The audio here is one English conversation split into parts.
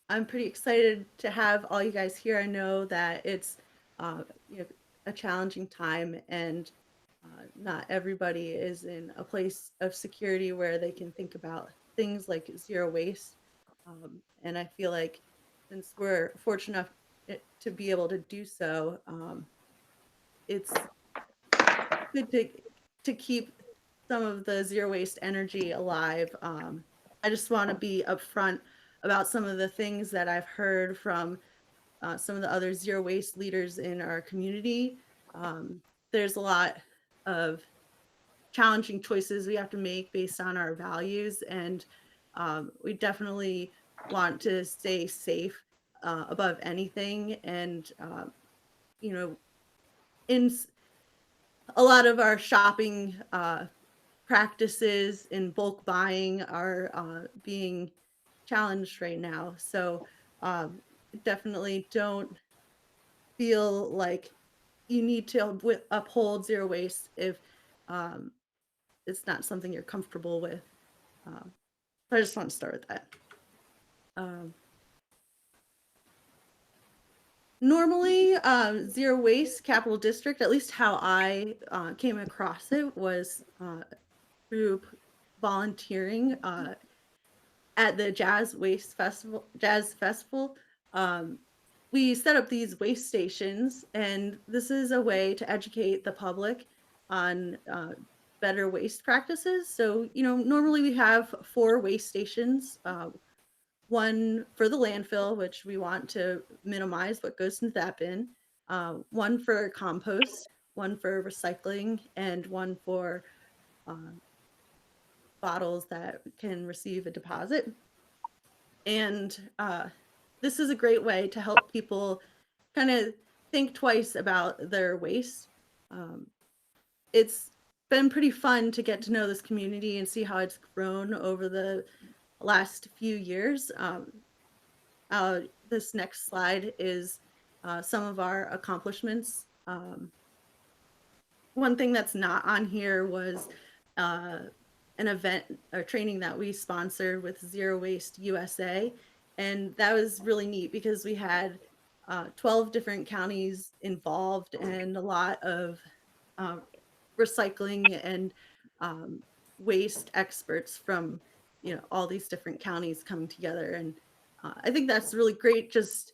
I'm pretty excited to have all you guys here. I know that it's you know, a challenging time, and not everybody is in a place of security where they can think about things like zero waste. And I feel like since we're fortunate enough to be able to do so, it's good to keep some of the zero waste energy alive. I just want to be upfront about some of the things that I've heard from some of the other zero waste leaders in our community. Um, there's a lot of challenging choices we have to make based on our values, and we definitely want to stay safe above anything. And you know, in a lot of our shopping practices in bulk buying are being challenged right now. So definitely don't feel like you need to uphold zero waste if um, it's not something you're comfortable with. Um, so I just want to start with that. Um, Normally, zero waste capital district, at least how I came across it, was through volunteering at the Jazz Festival. Um, we set up these waste stations, and this is a way to educate the public on better waste practices. So, normally we have 4 waste stations. One for the landfill, which we want to minimize what goes into that bin. One for compost, one for recycling, and one for um, bottles that can receive a deposit. And this is a great way to help people kind of think twice about their waste. Um, it's been pretty fun to get to know this community and see how it's grown over the last few years. This next slide is some of our accomplishments. One thing that's not on here was uh, an event or training that we sponsored with Zero Waste USA. And that was really neat because we had 12 different counties involved and a lot of uh, recycling and um, waste experts from all these different counties coming together. And I think that's really great, just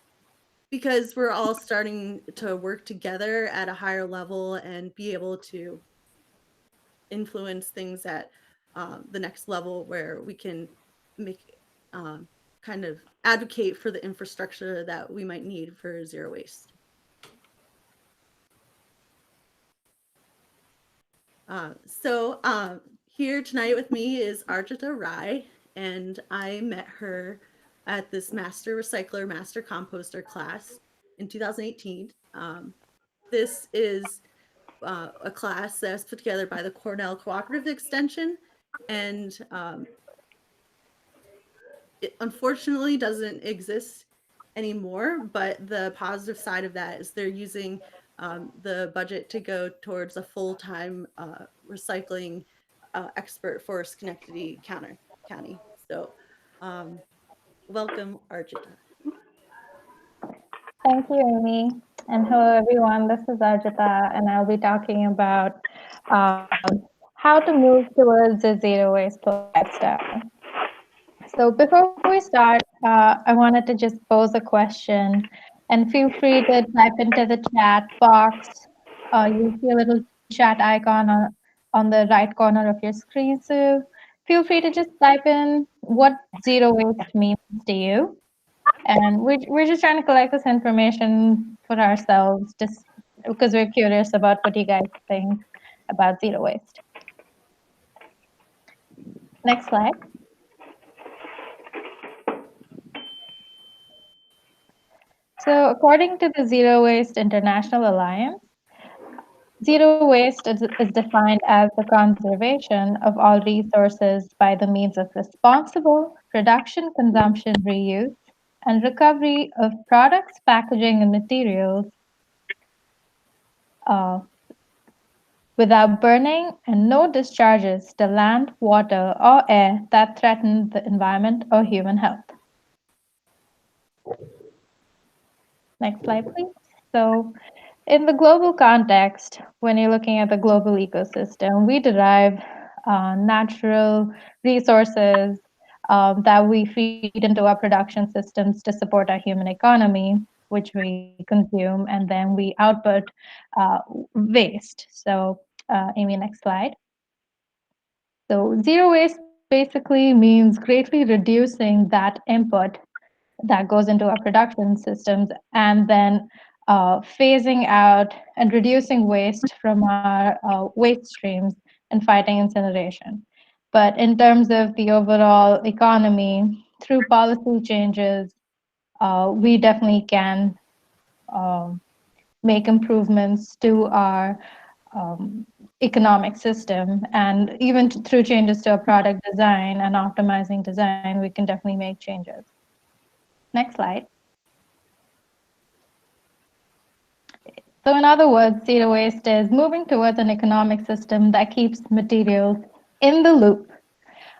because we're all starting to work together at a higher level and be able to influence things at the next level where we can make um, kind of advocate for the infrastructure that we might need for zero waste. So here tonight with me is Arjita Rai, and I met her at this Master Recycler, Master Composter class in 2018. This is a class that was put together by the Cornell Cooperative Extension, and it unfortunately doesn't exist anymore. But the positive side of that is they're using the budget to go towards a full-time recycling expert for Schenectady County. So, um, welcome, Arjita. Thank you, Amy. And hello, everyone. This is Arjita, and I'll be talking about how to move towards a zero waste lifestyle. So, before we start, I wanted to just pose a question, and feel free to type into the chat box. You'll see a little chat icon on the right corner of your screen. So, feel free to just type in what zero waste means to you, and we're just trying to collect this information for ourselves, just because we're curious about what you guys think about zero waste. Next slide. So, according to the Zero Waste International Alliance, zero waste is defined as the conservation of all resources by the means of responsible production, consumption, reuse, and recovery of products, packaging, and materials uh, without burning, and no discharges to land, water, or air that threaten the environment or human health. Next slide, please. So, in the global context, when you're looking at the global ecosystem, we derive natural resources that we feed into our production systems to support our human economy, which we consume, and then we output uh, waste. So, Amy, next slide. So, zero waste basically means greatly reducing that input that goes into our production systems and then phasing out and reducing waste from our waste streams and fighting incineration. But in terms of the overall economy, through policy changes, we definitely can um, make improvements to our um, economic system. And even through changes to our product design and optimizing design, we can definitely make changes. Next slide. So, in other words, zero waste is moving towards an economic system that keeps materials in the loop,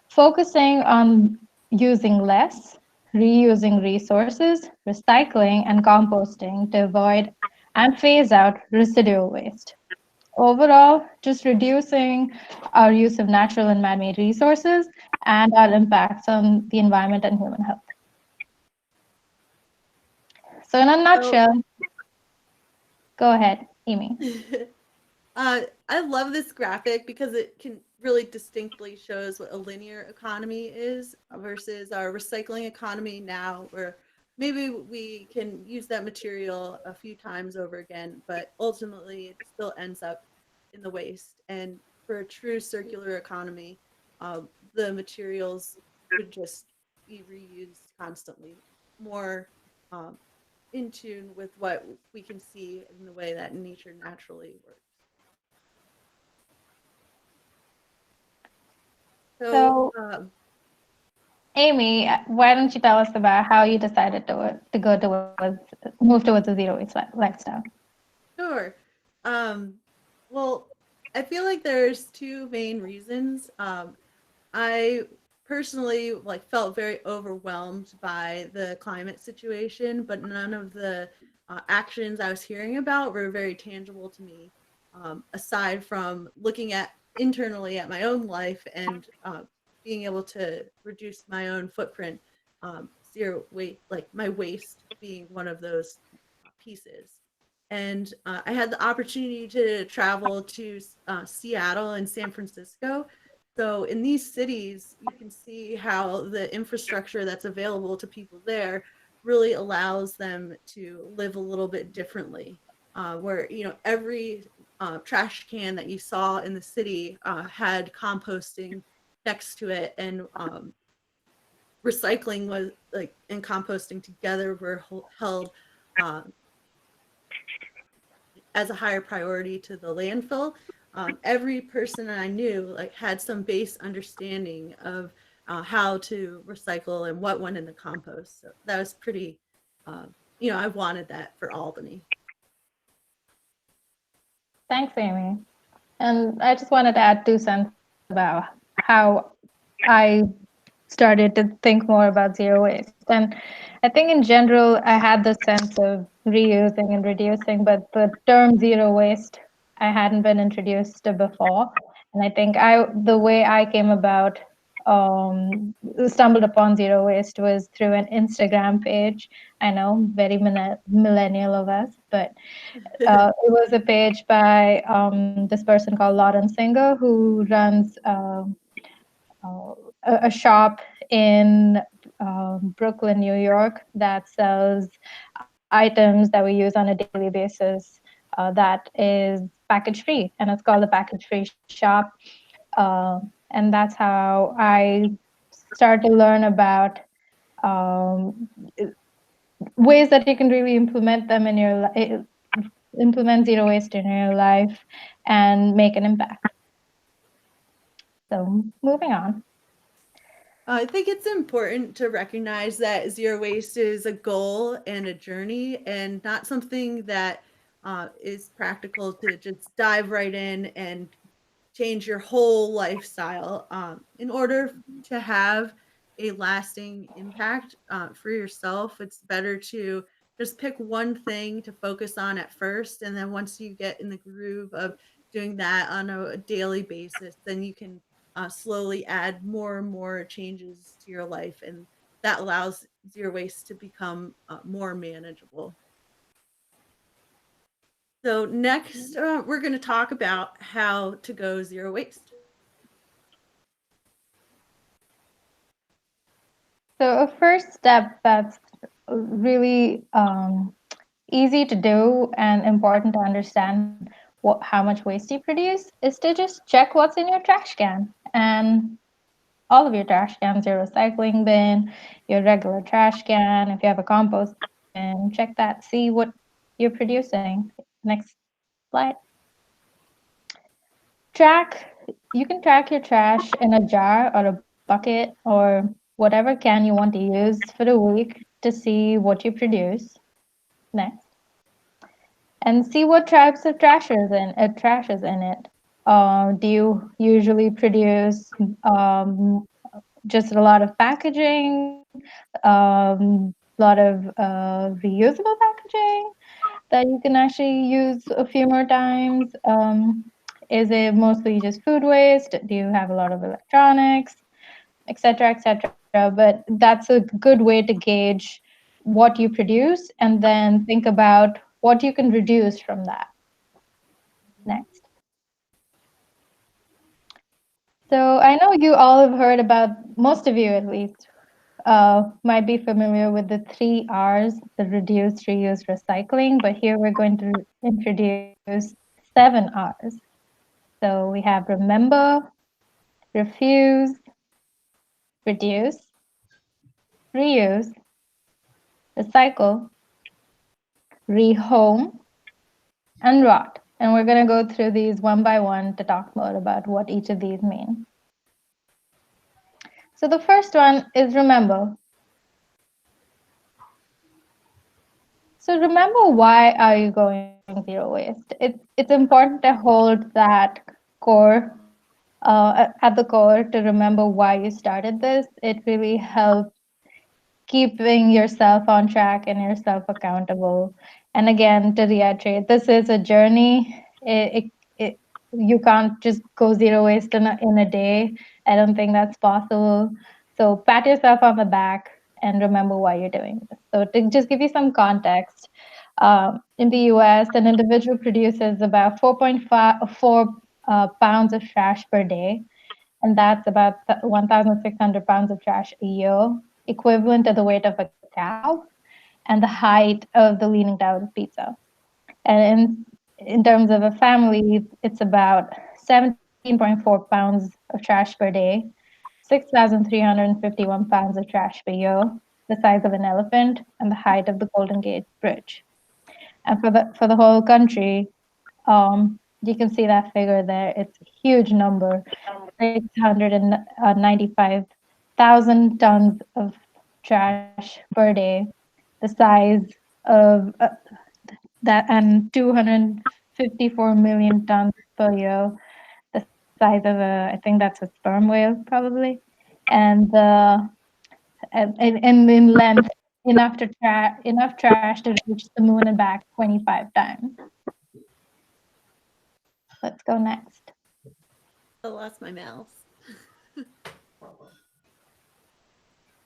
focusing on using less, reusing resources, recycling, and composting to avoid and phase out residual waste. Overall, just reducing our use of natural and man made resources and our impacts on the environment and human health. So, in a So nutshell, go ahead, Amy. I love this graphic because it can really distinctly shows what a linear economy is versus our recycling economy now, where maybe we can use that material a few times over again, but ultimately it still ends up in the waste. And for a true circular economy, the materials would just be reused constantly, more um, in tune with what we can see in the way that nature naturally works. So, So, Amy, why don't you tell us about how you decided to go towards move towards a zero waste lifestyle? sure. Um, well, I feel like there's two main reasons. I personally like felt very overwhelmed by the climate situation, but none of the actions I was hearing about were very tangible to me. Aside from looking at internally at my own life and being able to reduce my own footprint, zero weight, like my waste being one of those pieces. And I had the opportunity to travel to Seattle and San Francisco. So in these cities, you can see how the infrastructure that's available to people there really allows them to live a little bit differently. Where every trash can that you saw in the city had composting next to it, and recycling was like and composting together were held uh, as a higher priority to the landfill. Every person I knew like had some base understanding of how to recycle and what went in the compost. So that was pretty, I wanted that for Albany. Thanks, Amy. And I just wanted to add 2 cents about how I started to think more about zero waste. And I think in general, I had this sense of reusing and reducing, but the term zero waste I hadn't been introduced to before. And I think the way I came about stumbled upon zero waste was through an Instagram page. I know, very millennial of us, but it was a page by this person called Lauren Singer, who runs uh, a shop in Brooklyn, New York, that sells items that we use on a daily basis that is package free, and it's called the Package Free Shop. And that's how I started to learn about um, ways that you can really implement them in your implement zero waste in your life and make an impact. So moving on. I think it's important to recognize that zero waste is a goal and a journey, and not something that is practical to just dive right in and change your whole lifestyle. In order to have a lasting impact for yourself, it's better to just pick one thing to focus on at first, and then once you get in the groove of doing that on a daily basis, then you can slowly add more and more changes to your life, and that allows zero waste to become more manageable. So next, we're going to talk about how to go zero waste. So a first step that's really easy to do and important to understand how much waste you produce is to just check what's in your trash can. And all of your trash cans, your recycling bin, your regular trash can, if you have a compost bin, check that, see what you're producing. Next slide. Track, you can track your trash in a jar or a bucket or whatever can you want to use for the week to see what you produce. Next. And see what types of trash is in it. Do you usually produce just a lot of packaging, lot of reusable packaging that you can actually use a few more times? Is it mostly just food waste? Do you have a lot of electronics, etc., etc.? But that's a good way to gauge what you produce and then think about what you can reduce from that. Next. So I know you all have heard about, most of you at least, might be familiar with the 3 R's, the reduce, reuse, recycling, but here we're going to introduce 7 R's. So we have remember, refuse, reduce, reuse, recycle, rehome, and rot. And we're going to go through these one by one to talk more about what each of these mean. So the first one is remember. So remember, why are you going zero waste? It's important to hold that core at the core to remember why you started this. It really helps keeping yourself on track and yourself accountable. And again, to reiterate, this is a journey. You can't just go zero waste in a day. I don't think that's possible. So pat yourself on the back and remember why you're doing this. So to just give you some context, in the US, an individual produces about 4.4 pounds of trash per day, and that's about 1,600 pounds of trash a year, equivalent to the weight of a cow and the height of the Leaning Tower of Pisa. And in terms of a family, it's about 17.4 pounds of trash per day, 6,351 pounds of trash per year, the size of an elephant, and the height of the Golden Gate Bridge. And for the whole country, you can see that figure there. It's a huge number, 695,000 tons of trash per day, the size of that, and 254 million tons per year, the size of I think that's a sperm whale probably, and and in length enough trash to reach the moon and back 25 times. Let's go next. I lost my mouse.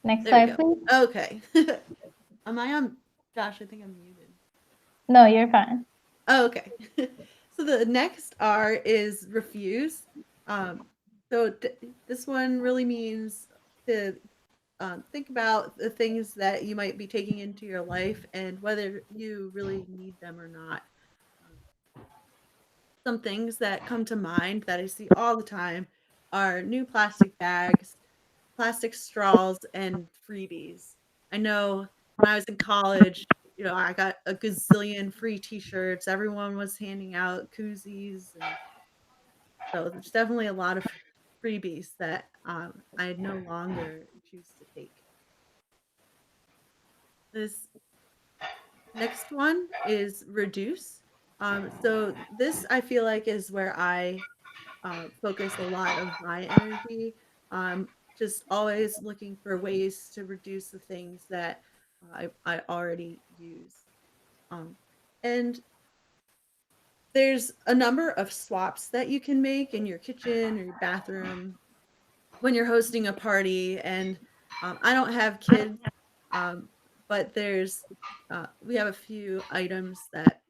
Next There we slide, go. please. Okay. Am I on? Gosh, I think I'm muted. No, you're fine. Oh, okay. So the next R is refuse. So this one really means to think about the things that you might be taking into your life and whether you really need them or not. Some things that come to mind that I see all the time are new plastic bags, plastic straws, and freebies. I know when I was in college, I got a gazillion free t-shirts. Everyone was handing out koozies, and so there's definitely a lot of freebies that I no longer choose to take. This next one is reduce. So this I feel like is where I focus a lot of my energy. Just always looking for ways to reduce the things that I already use. Um, and there's a number of swaps that you can make in your kitchen or your bathroom when you're hosting a party. And I don't have kids, um, but we have a few items that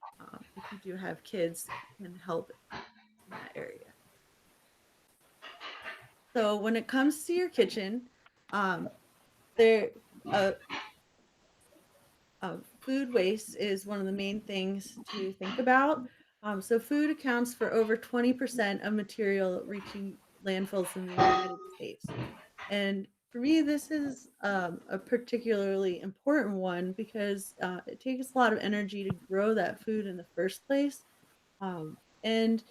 if you do have kids can help in that area. So when it comes to your kitchen, um, there uh, food waste is one of the main things to think about. So food accounts for over 20% of material reaching landfills in the United States. And for me, this is a particularly important one because it takes a lot of energy to grow that food in the first place. And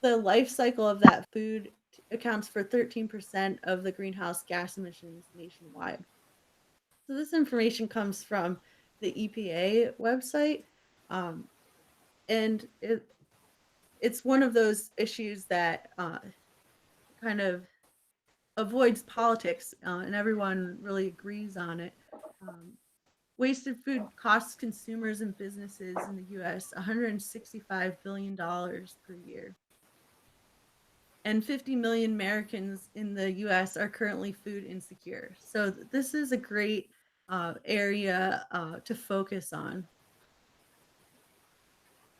the life cycle of that food accounts for 13% of the greenhouse gas emissions nationwide. So this information comes from the EPA website, um, and it's one of those issues that kind of avoids politics, and everyone really agrees on it. Um, Wasted food costs consumers and businesses in the U.S. $165 billion per year, and 50 million Americans in the US are currently food insecure. So this is a great area to focus on.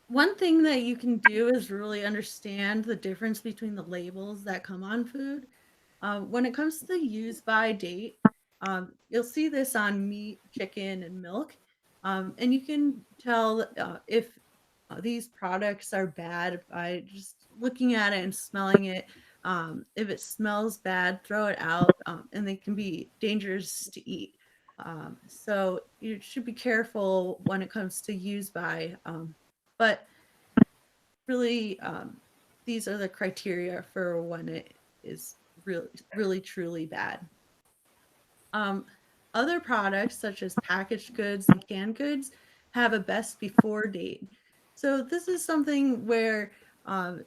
One thing that you can do is really understand the difference between the labels that come on food. When it comes to the use by date, you'll see this on meat, chicken, and milk. And you can tell if these products are bad by just looking at it and smelling it. If it smells bad, throw it out, and they can be dangerous to eat. So you should be careful when it comes to use by. But really, these are the criteria for when it is really, really, truly bad. Um, Other products, such as packaged goods and canned goods, have a best before date. So this is something where um,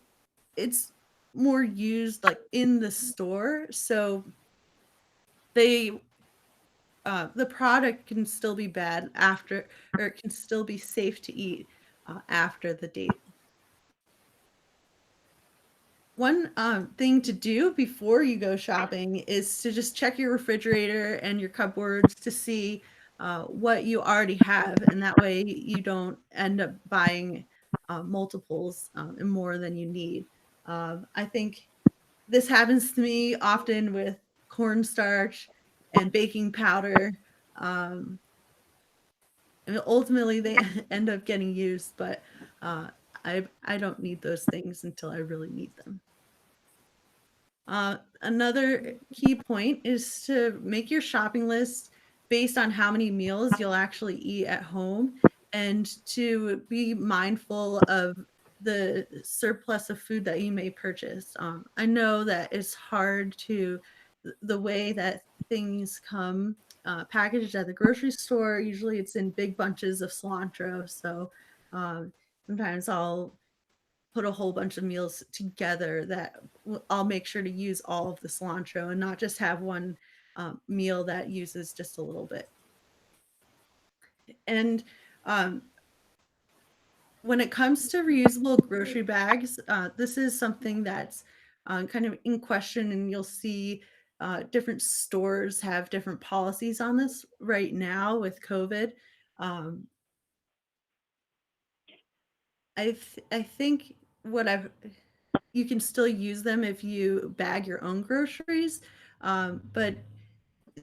it's more used like in the store. So they the product can still be bad after, or it can still be safe to eat after the date. One thing to do before you go shopping is to just check your refrigerator and your cupboards to see what you already have, and that way you don't end up buying multiples and more than you need. I think this happens to me often with cornstarch and baking powder. Um, and ultimately, they end up getting used, but I don't need those things until I really need them. Another key point is to make your shopping list based on how many meals you'll actually eat at home, and to be mindful of the surplus of food that you may purchase. I know that it's hard to, the way that things come packaged at the grocery store, usually it's in big bunches of cilantro. So um, sometimes I'll put a whole bunch of meals together that I'll make sure to use all of the cilantro and not just have one meal that uses just a little bit. And um, when it comes to reusable grocery bags, this is something that's kind of in question, and you'll see different stores have different policies on this right now with COVID. Um, I think what I've you can still use them if you bag your own groceries, but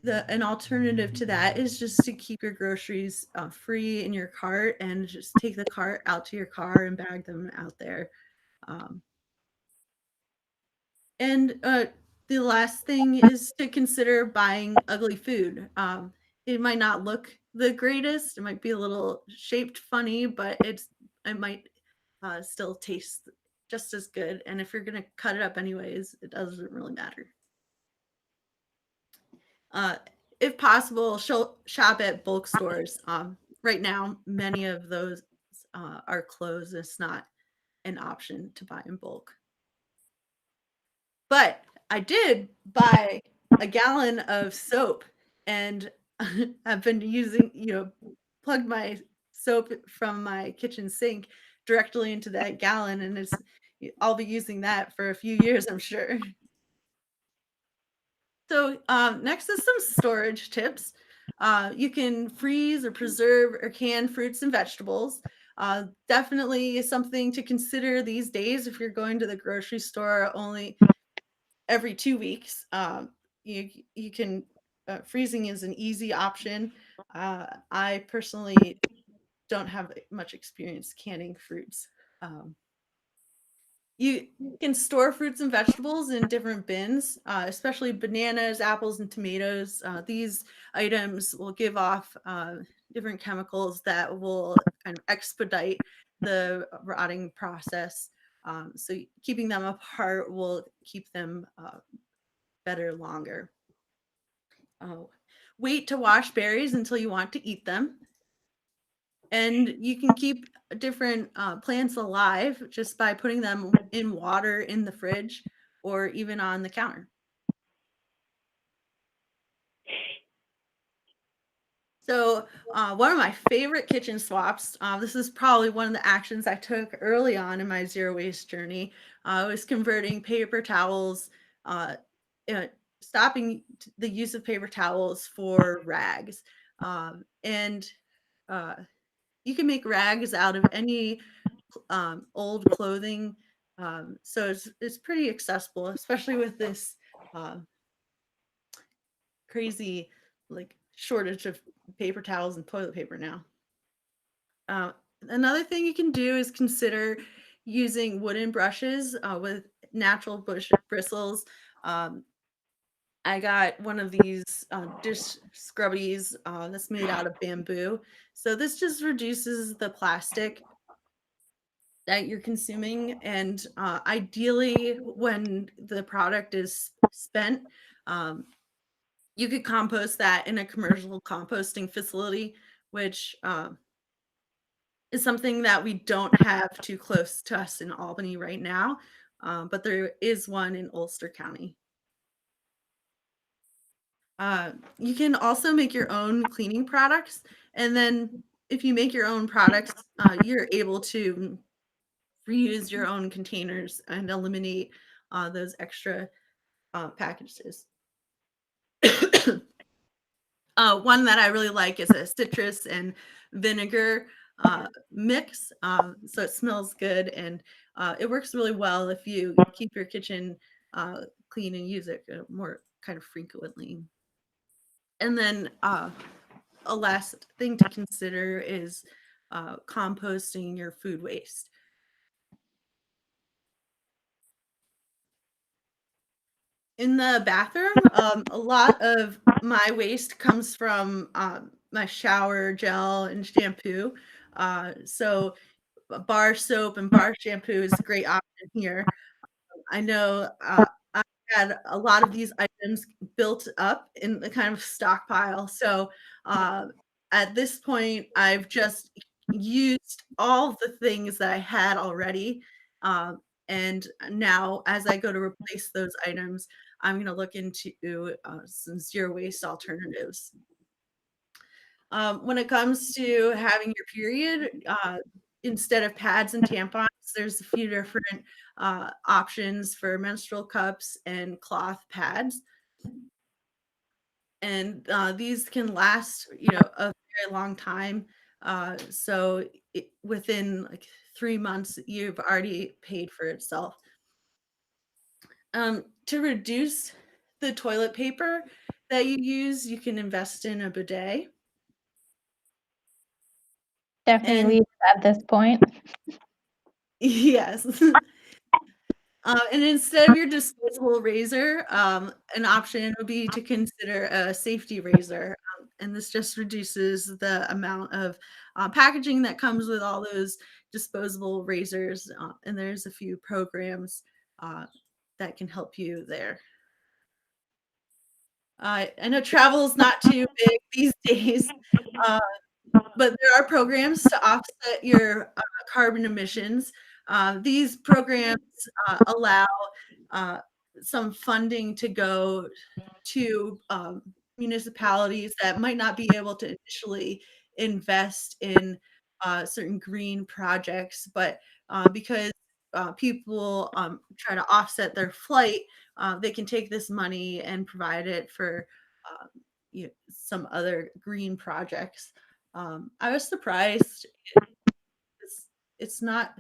the an alternative to that is just to keep your groceries free in your cart and just take the cart out to your car and bag them out there. Um, and the last thing is to consider buying ugly food. It might not look the greatest. It might be a little shaped funny, but it might still taste just as good. And if you're gonna cut it up anyways, it doesn't really matter. Uh, if possible, shop at bulk stores. Right now, many of those are closed. It's not an option to buy in bulk. But I did buy a gallon of soap, and I've been using, plugged my soap from my kitchen sink directly into that gallon, and I'll be using that for a few years, I'm sure. So, next is some storage tips. You can freeze or preserve or can fruits and vegetables. Definitely something to consider these days if you're going to the grocery store only every 2 weeks. You can freezing is an easy option. I personally don't have much experience canning fruits. Um, you can store fruits and vegetables in different bins, especially bananas, apples, and tomatoes. These items will give off different chemicals that will kind of expedite the rotting process. So keeping them apart will keep them better longer. Oh, wait to wash berries until you want to eat them. And you can keep different plants alive just by putting them in water in the fridge or even on the counter. So, one of my favorite kitchen swaps, this is probably one of the actions I took early on in my zero waste journey, was converting paper towels, uh, uh, stopping the use of paper towels for rags. And uh, you can make rags out of any old clothing. So it's pretty accessible, especially with this uh, crazy like shortage of paper towels and toilet paper now. Uh, Another thing you can do is consider using wooden brushes with natural bush bristles. Um, I got one of these dish scrubbies that's made out of bamboo. So this just reduces the plastic that you're consuming, and ideally when the product is spent, um, you could compost that in a commercial composting facility, which is something that we don't have too close to us in Albany right now, but there is one in Ulster County. You can also make your own cleaning products, and then if you make your own products, you're able to reuse your own containers and eliminate those extra packages. One that I really like is a citrus and vinegar mix. So it smells good, and it works really well if you keep your kitchen clean and use it more kind of frequently. And then a last thing to consider is composting your food waste. In the bathroom, a lot of my waste comes from, my shower gel and shampoo. So bar soap and bar shampoo is a great option here. I know, I had a lot of these items built up in the kind of stockpile, so, uh, at this point, I've just used all the things that I had already, and now as I go to replace those items, I'm gonna look into, some zero waste alternatives. When it comes to having your period, instead of pads and tampons, there's a few different options for menstrual cups and cloth pads, and these can last, a very long time. So within like 3 months, you've already paid for itself. To reduce the toilet paper that you use, you can invest in a bidet. Definitely And leave at this point. yes. And instead of your disposable razor, an option would be to consider a safety razor. And this just reduces the amount of packaging that comes with all those disposable razors. And there's a few programs uh, that can help you there. I know travel is not too big these days, uh, but there are programs to offset your carbon emissions. These programs allow uh, some funding to go to municipalities that might not be able to initially invest in certain green projects, but because people try to offset their flight, they can take this money and provide it for uh, some other green projects. I was surprised. It's it's not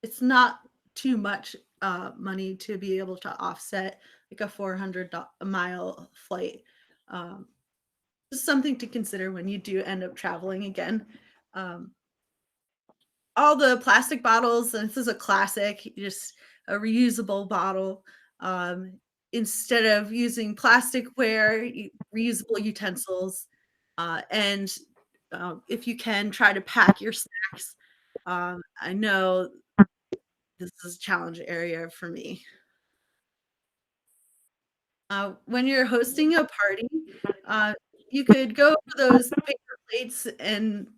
it's not too much money to be able to offset like a 400-mile flight. Um, just something to consider when you do end up traveling again. Um, all the plastic bottles, and this is a classic, just a reusable bottle. Um, Instead of using plasticware, reusable utensils, and if you can, try to pack your snacks. I know this is a challenge area for me. When you're hosting a party, uh, you could go for those paper plates and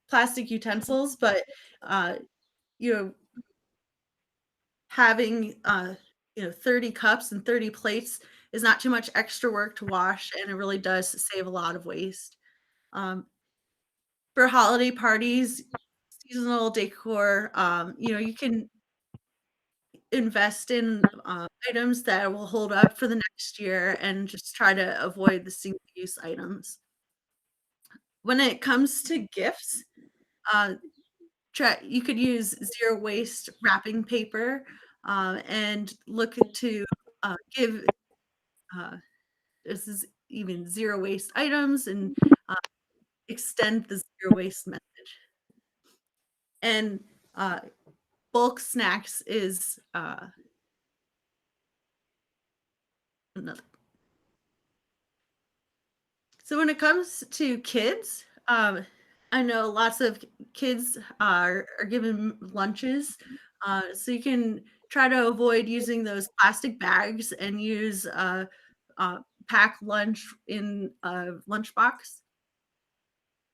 plastic utensils, but uh, you know, having 30 cups and 30 plates is not too much extra work to wash, and it really does save a lot of waste. Um, for holiday parties, seasonal decor, you can invest in items that will hold up for the next year and just try to avoid the single use items. When it comes to gifts, uh, you could use zero waste wrapping paper, and look to give uh, this is even zero waste items, and uh, extend the zero waste message. And uh, bulk snacks is another. So when it comes to kids, I know lots of kids are given lunches, so you can try to avoid using those plastic bags and use uh, pack lunch in a lunchbox.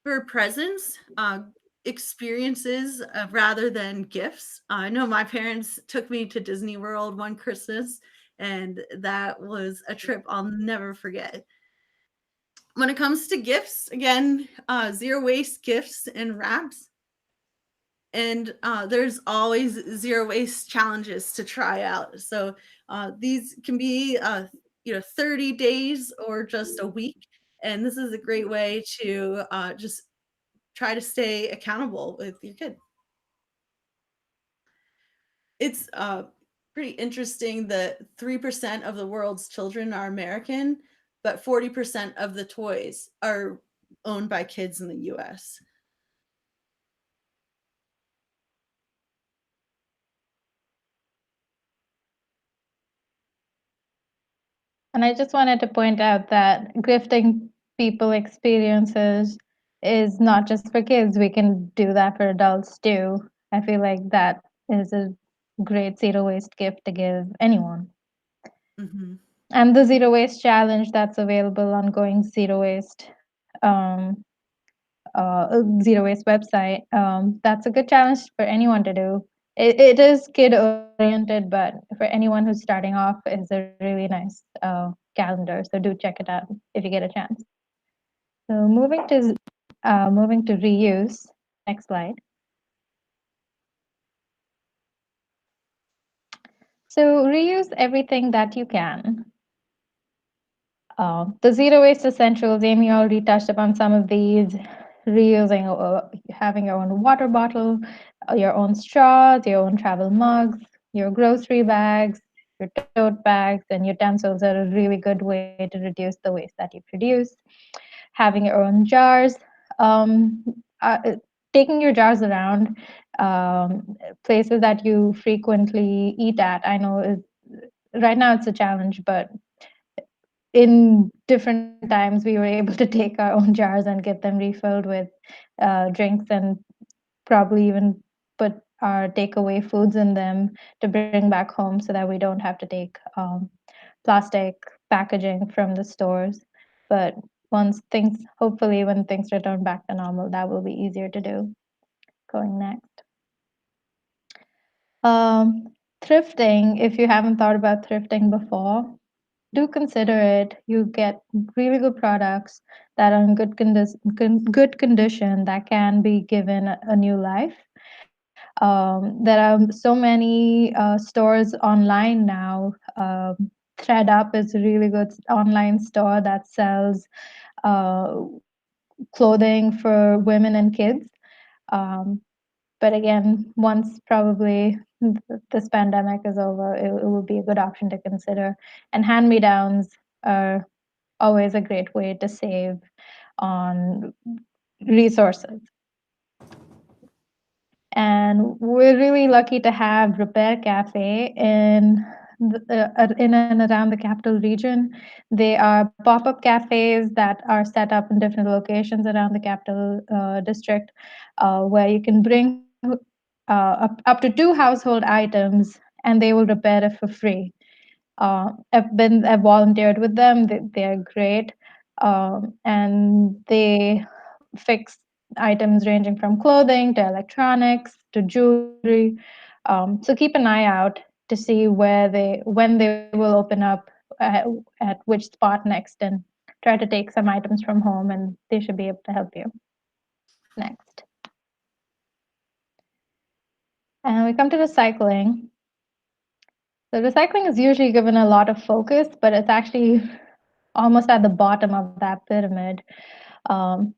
For presents, experiences rather than gifts. I know my parents took me to Disney World one Christmas, and that was a trip I'll never forget. When it comes to gifts, again, zero waste gifts and wraps. And there's always zero waste challenges to try out. So these can be 30 days or just a week. And this is a great way to just try to stay accountable with your kid. It's pretty interesting that 3% of the world's children are American, but 40% of the toys are owned by kids in the US. And I just wanted to point out that gifting people experiences is not just for kids. We can do that for adults too. I feel like that is a great zero waste gift to give anyone. Mhm. And the zero waste challenge that's available on Going Zero Waste, um, zero waste website, that's a good challenge for anyone to do. It is kid oriented, but for anyone who's starting off, it's a really nice calendar. So do check it out if you get a chance. So moving to reuse. Next slide. So reuse everything that you can. The zero waste essentials, Amy already touched upon some of these. Reusing, having your own water bottle, your own straws, your own travel mugs, your grocery bags, your tote bags, and utensils are a really good way to reduce the waste that you produce. Having your own jars, um, taking your jars around places that you frequently eat at. I know right now it's a challenge, but in different times we were able to take our own jars and get them refilled with drinks and probably even put our takeaway foods in them to bring back home so that we don't have to take plastic packaging from the stores. But hopefully, when things return back to normal, that will be easier to do. Going next. Um, Thrifting, if you haven't thought about thrifting before, do consider it. You get really good products that are in good condition that can be given a new life. There are so many stores online now. ThreadUp is a really good online store that sells uh, clothing for women and kids. Um, but again, once probably this pandemic is over, it will be a good option to consider. And hand-me-downs are always a great way to save on resources. And we're really lucky to have Repair Cafe in and around the capital region. They are pop-up cafes that are set up in different locations around the capital district, where you can bring up to 2 household items, and they will repair it for free. I've volunteered with them. They're great, and they fix items ranging from clothing to electronics to jewelry. So keep an eye out to see when they will open up, at which spot next, and try to take some items from home, and they should be able to help you. Next, and we come to recycling. So recycling is usually given a lot of focus, but it's actually almost at the bottom of that pyramid. Um,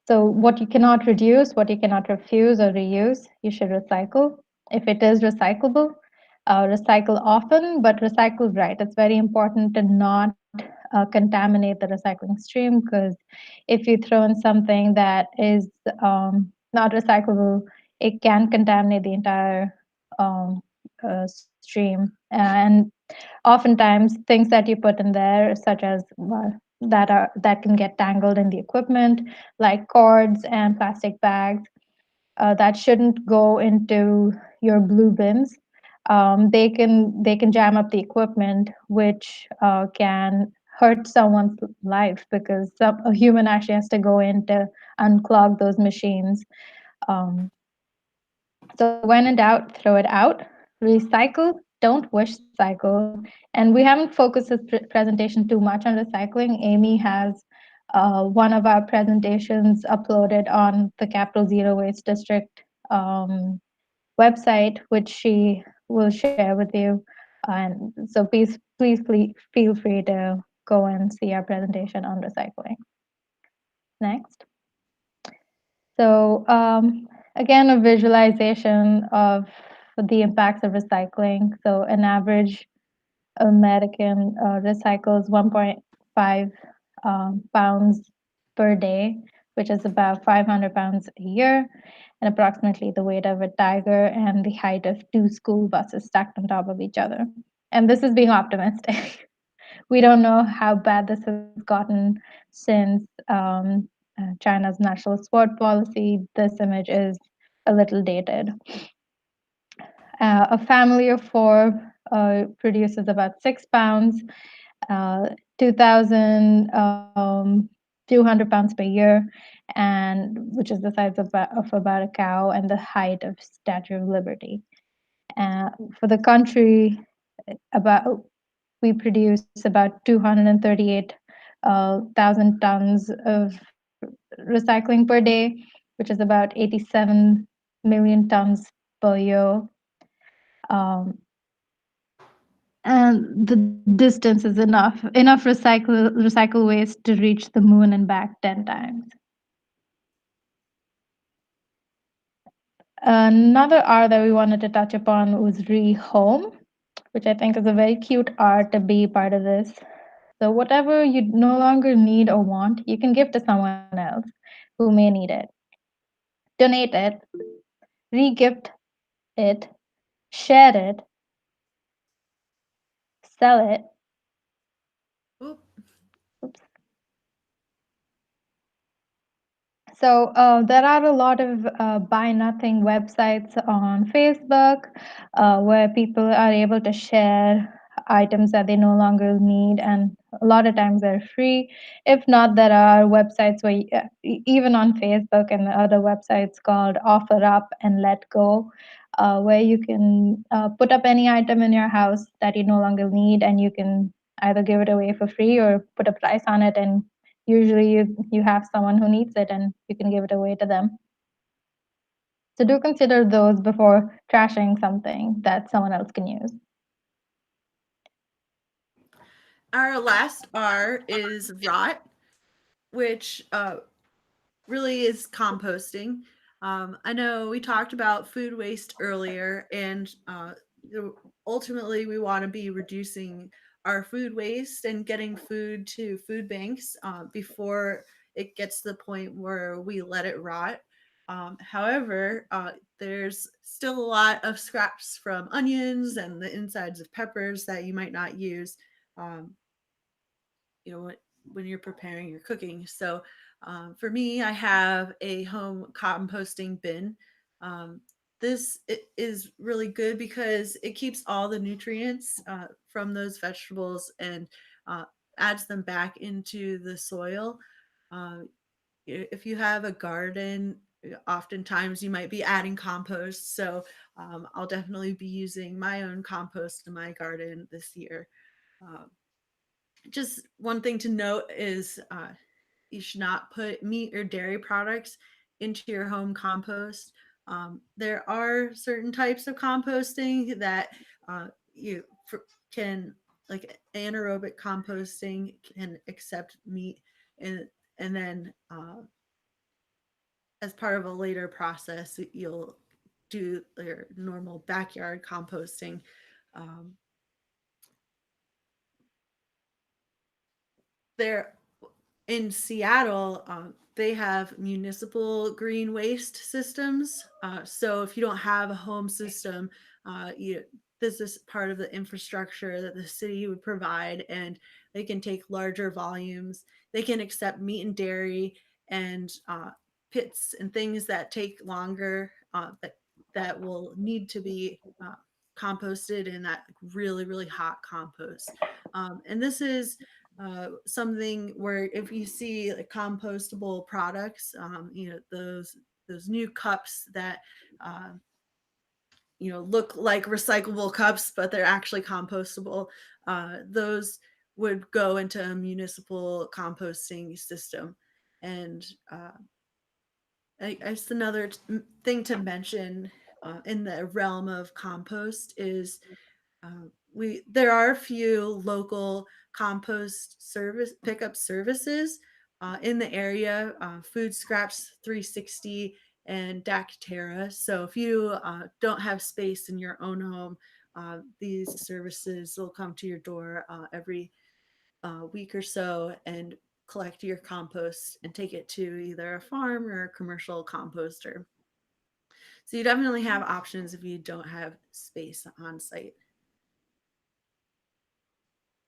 So what you cannot reduce, what you cannot refuse or reuse, you should recycle. If it is recyclable, recycle often, but recycle right. It's very important to not contaminate the recycling stream, because if you throw in something that is not recyclable, it can contaminate the entire stream. And oftentimes, things that you put in there, such as that can get tangled in the equipment, like cords and plastic bags, that shouldn't go into your blue bins. They can jam up the equipment, which can hurt someone's life, because a human actually has to go in to unclog those machines. Um, so when in doubt, throw it out. Recycle, don't wish cycle. And we haven't focused this presentation too much on recycling. Amy has one of our presentations uploaded on the Capital Zero Waste District website, which she will share with you. And so please feel free to go and see our presentation on recycling. Next. So again, a visualization of the impacts of recycling. So an average American recycles 1.5 pounds per day, which is about 500 pounds a year, and approximately the weight of a tiger and the height of 2 school buses stacked on top of each other. And this is being optimistic. We don't know how bad this has gotten since China's national sword policy. This image is a little dated. A family of 4 produces about 6 pounds, 2,200 pounds per year, and which is the size of about a cow and the height of Statue of Liberty. For the country, about we produce about 238,000 tons of recycling per day, which is about 87 million tons per year. Um, and the distance is enough recycle waste to reach the moon and back 10 times. Another art that we wanted to touch upon was rehome, which I think is a very cute art to be part of this. So whatever you no longer need or want, you can give to someone else who may need it. Donate it, re-gift it, share it, sell it. Oop. So there are a lot of buy nothing websites on Facebook, where people are able to share items that they no longer need, and a lot of times they're free. If not, there are websites where even on Facebook and other websites called Offer Up and Let Go, where you can put up any item in your house that you no longer need, and you can either give it away for free or put a price on it, and usually you have someone who needs it and you can give it away to them. So do consider those before trashing something that someone else can use. Our last R is rot, which really is composting. I know we talked about food waste earlier, and ultimately we want to be reducing our food waste and getting food to food banks before it gets to the point where we let it rot. However, there's still a lot of scraps from onions and the insides of peppers that you might not use. Um, you know, when you're preparing your cooking. So for me, I have a home composting bin. Um, this is really good because it keeps all the nutrients from those vegetables and uh, adds them back into the soil. Uh, if you have a garden, oftentimes you might be adding compost. So I'll definitely be using my own compost in my garden this year. Um, just one thing to note is you should not put meat or dairy products into your home compost. There are certain types of composting that you can, like anaerobic composting, can accept meat, and then as part of a later process, you'll do your normal backyard composting. Um, there in Seattle, they have municipal green waste systems. So if you don't have a home system, this is part of the infrastructure that the city would provide, and they can take larger volumes. They can accept meat and dairy and pits and things that take longer, that will need to be composted in that really really hot compost. And this is something where if you see like compostable products, those new cups that uh, look like recyclable cups, but they're actually compostable. Those would go into a municipal composting system, and I guess another thing to mention in the realm of compost is we there are a few local compost service pickup services in the area, Food Scraps 360 and Dactera. So if you don't have space in your own home, these services will come to your door every week or so and collect your compost and take it to either a farm or a commercial composter. So you definitely have options if you don't have space on site.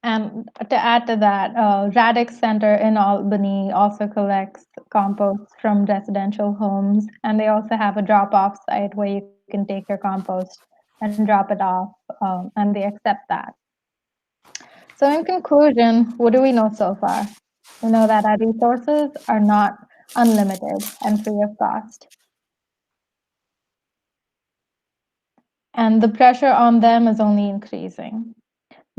And to add to that, Radix Center in Albany also collects compost from residential homes, and they also have a drop-off site where you can take your compost and drop it off, and they accept that. So, in conclusion, what do we know so far? We know that our resources are not unlimited and free of cost, and the pressure on them is only increasing.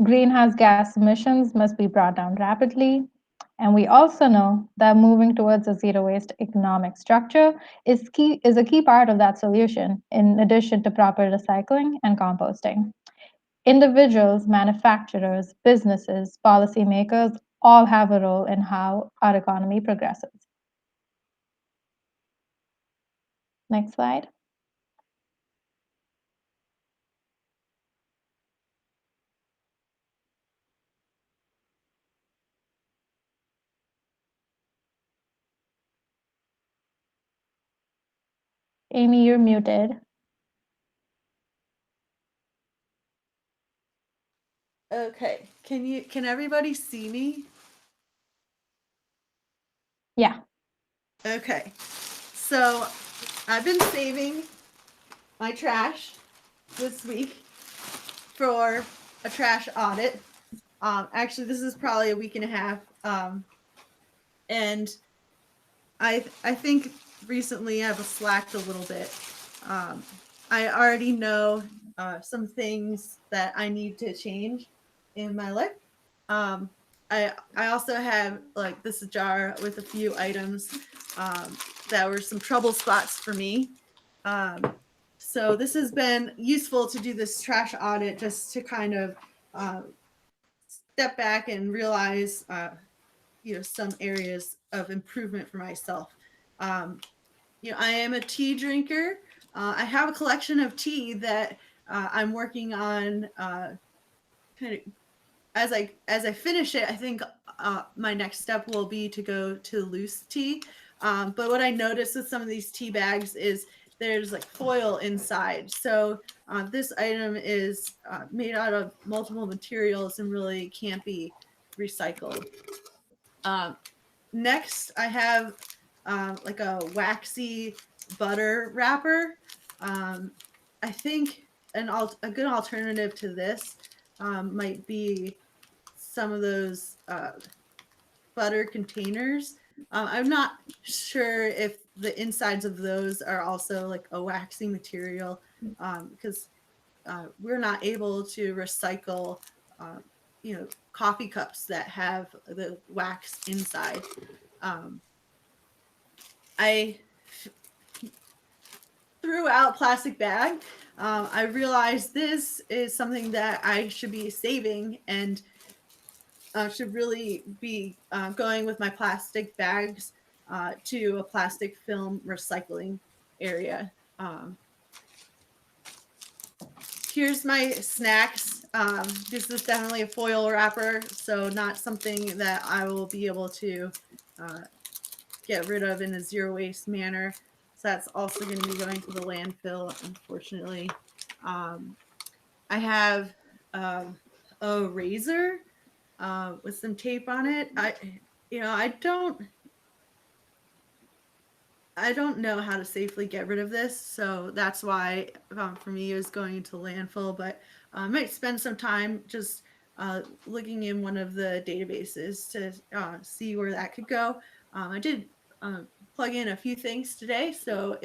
Greenhouse gas emissions must be brought down rapidly. And we also know that moving towards a zero waste economic structure is a key part of that solution, in addition to proper recycling and composting. Individuals, manufacturers, businesses, policymakers all have a role in how our economy progresses. Next slide. Amy, you're muted. Okay. Can everybody see me? Yeah. Okay. So I've been saving my trash this week for a trash audit. Actually, this is probably a week and a half. And I think recently I've slacked a little bit. Um, I already know some things that I need to change in my life. Um, I also have like this jar with a few items that were some trouble spots for me. Um, so this has been useful to do this trash audit just to kind of uh, step back and realize some areas of improvement for myself. Um, I am a tea drinker. I have a collection of tea that I'm working on kind of as I finish it. I think my next step will be to go to loose tea. But what I noticed with some of these tea bags is there's like foil inside. So this item is made out of multiple materials and really can't be recycled. Um, Next, I have like a waxy butter wrapper. Um, I think a good alternative to this might be some of those butter containers. I'm not sure if the insides of those are also like a waxy material because we're not able to recycle, um, coffee cups that have the wax inside. Um, I threw out plastic bag. I realized this is something that I should be saving and should really be going with my plastic bags to a plastic film recycling area. Here's my snacks. This is definitely a foil wrapper, so not something that I will be able to uh, get rid of in a zero waste manner. So that's also going to be going to the landfill, unfortunately. Um, I have a razor with some tape on it. I don't know how to safely get rid of this, so that's why for me it was going into landfill. But I might spend some time just looking in one of the databases to see where that could go. I did plug in a few things today, so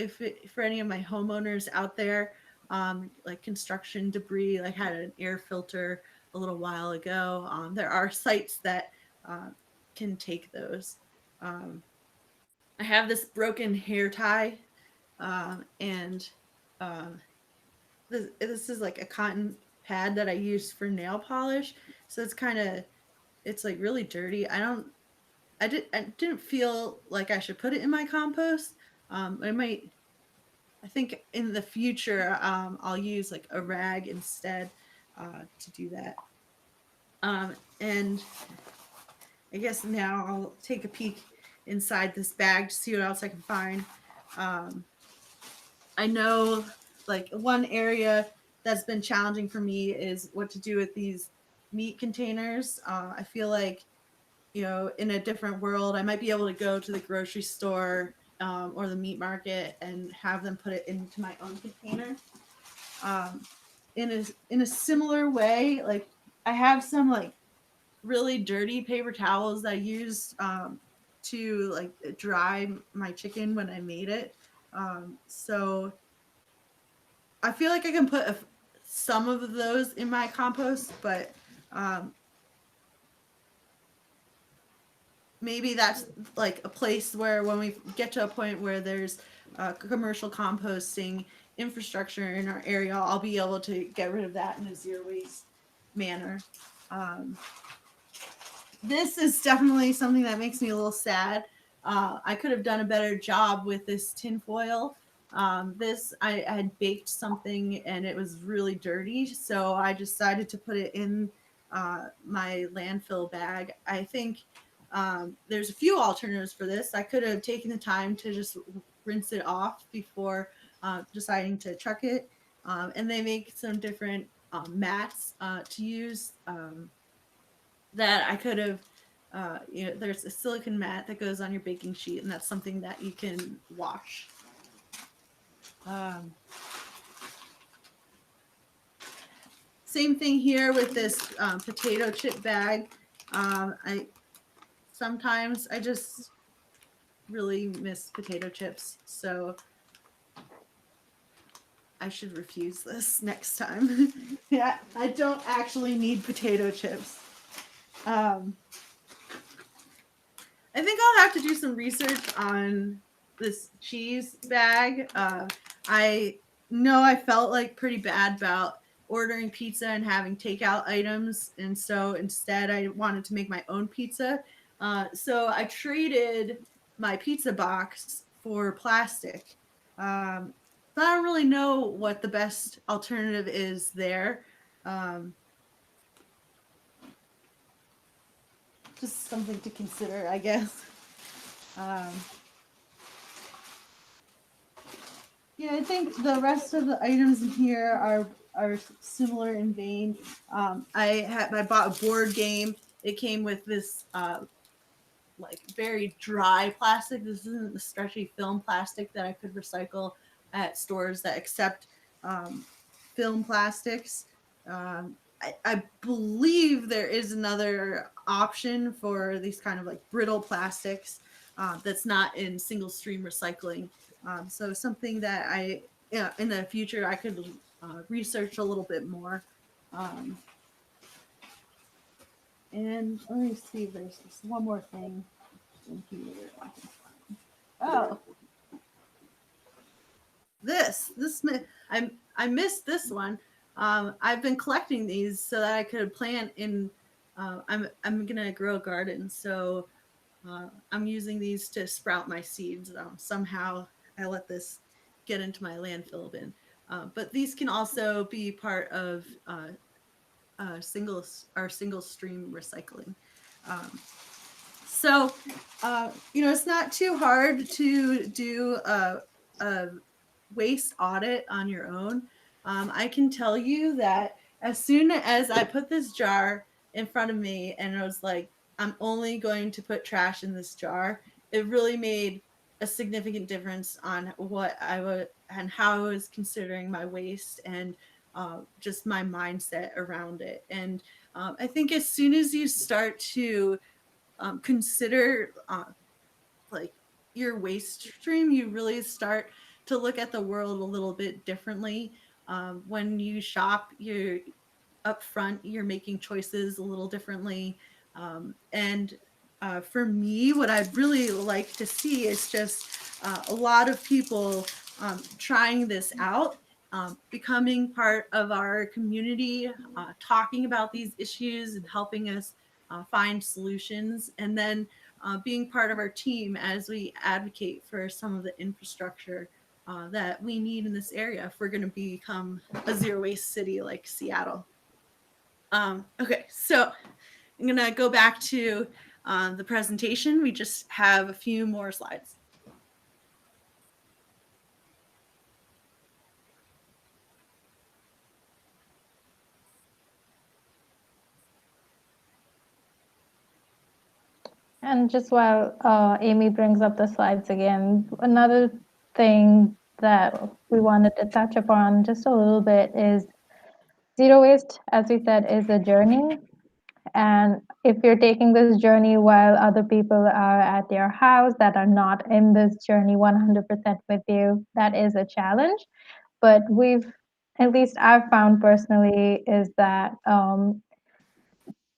for any of my homeowners out there, like construction debris, like had an air filter a little while ago, there are sites that uh, can take those. Um, I have this broken hair tie, and um, this is like a cotton pad that I use for nail polish. So it's like really dirty. I didn't feel like I should put it in my compost. I might. I think in the future, I'll use like a rag instead to do that. And I guess now I'll take a peek inside this bag to see what else I can find. Um, I know like one area that's been challenging for me is what to do with these meat containers. I feel like, in a different world, I might be able to go to the grocery store or the meat market and have them put it into my own container. Um, in a similar way, like I have some like really dirty paper towels that I used to like dry my chicken when I made it. So I feel like I can put some of those in my compost, but um, maybe that's like a place where when we get to a point where there's commercial composting infrastructure in our area, I'll be able to get rid of that in a zero waste manner. Um, this is definitely something that makes me a little sad. I could have done a better job with this tinfoil. I had baked something and it was really dirty, so I decided to put it in my landfill bag. I think there's a few alternatives for this. I could have taken the time to just rinse it off before deciding to chuck it. And they make some different mats to use. That I could have, there's a silicone mat that goes on your baking sheet, and that's something that you can wash. Um, Same thing here with this potato chip bag. I just really miss potato chips, so I should refuse this next time. Yeah, I don't actually need potato chips. Um, I think I'll have to do some research on this cheese bag. I know I felt like pretty bad about ordering pizza and having takeout items, and so instead I wanted to make my own pizza. So I traded my pizza box for plastic. Um, but I don't really know what the best alternative is there. Um, just something to consider, I guess. Um, Yeah, I think the rest of the items in here are similar in vein. I bought a board game. It came with this like very dry plastic. This isn't the stretchy film plastic that I could recycle at stores that accept um, film plastics. I believe there is another option for these kind of like brittle plastics that's not in single stream recycling. So something that yeah, in the future I could research a little bit more. Um, and let me see if there's just one more thing in here. Oh, this I missed this one. I've been collecting these so that I could plant in. I'm gonna grow a garden, so I'm using these to sprout my seeds. Somehow I let this get into my landfill bin, but these can also be part of single stream recycling. Um, So, it's not too hard to do a waste audit on your own. I can tell you that as soon as I put this jar in front of me and I was like, I'm only going to put trash in this jar, it really made a significant difference on what I would and how I was considering my waste and just my mindset around it. And I think as soon as you start to consider like your waste stream, you really start to look at the world a little bit differently. When you shop, you're up front, you're making choices a little differently. And For me, what I'd really like to see is just a lot of people trying this out, becoming part of our community, talking about these issues and helping us find solutions, and then being part of our team as we advocate for some of the infrastructure that we need in this area if we're going to become a zero waste city like Seattle. Okay, so I'm going to go back to the presentation. We just have a few more slides. And just while Amy brings up the slides again, another thing that we wanted to touch upon just a little bit is zero waste, as we said, is a journey. And if you're taking this journey while other people are at your house that are not in this journey 100% with you, that is a challenge. But at least I've found personally, is that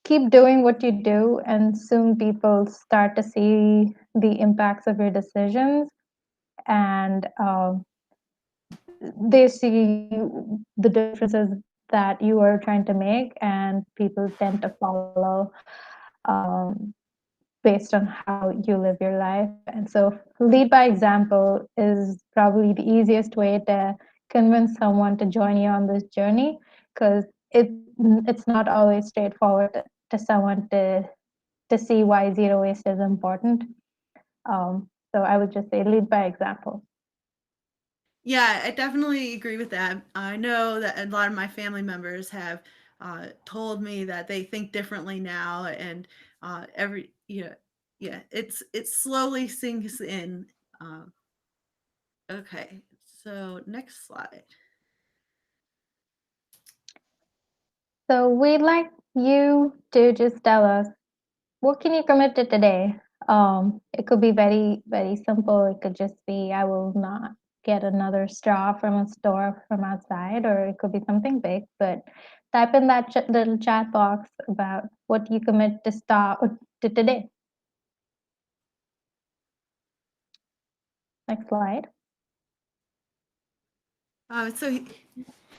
keep doing what you do, and soon people start to see the impacts of your decisions, and they see the differences that you are trying to make, and people tend to follow um, based on how you live your life. And so lead by example is probably the easiest way to convince someone to join you on this journey, because it's not always straightforward to someone to see why zero waste is important. So I would just say lead by example. Yeah, I definitely agree with that. I know that a lot of my family members have told me that they think differently now, and yeah, it slowly sinks in. Um, okay, so next slide. So we'd like you to just tell us, what can you commit to today? It could be very, very simple. It could just be, I will not get another straw from a store from outside, or it could be something big. But type in that little chat box about what you commit to start to today. Next slide. So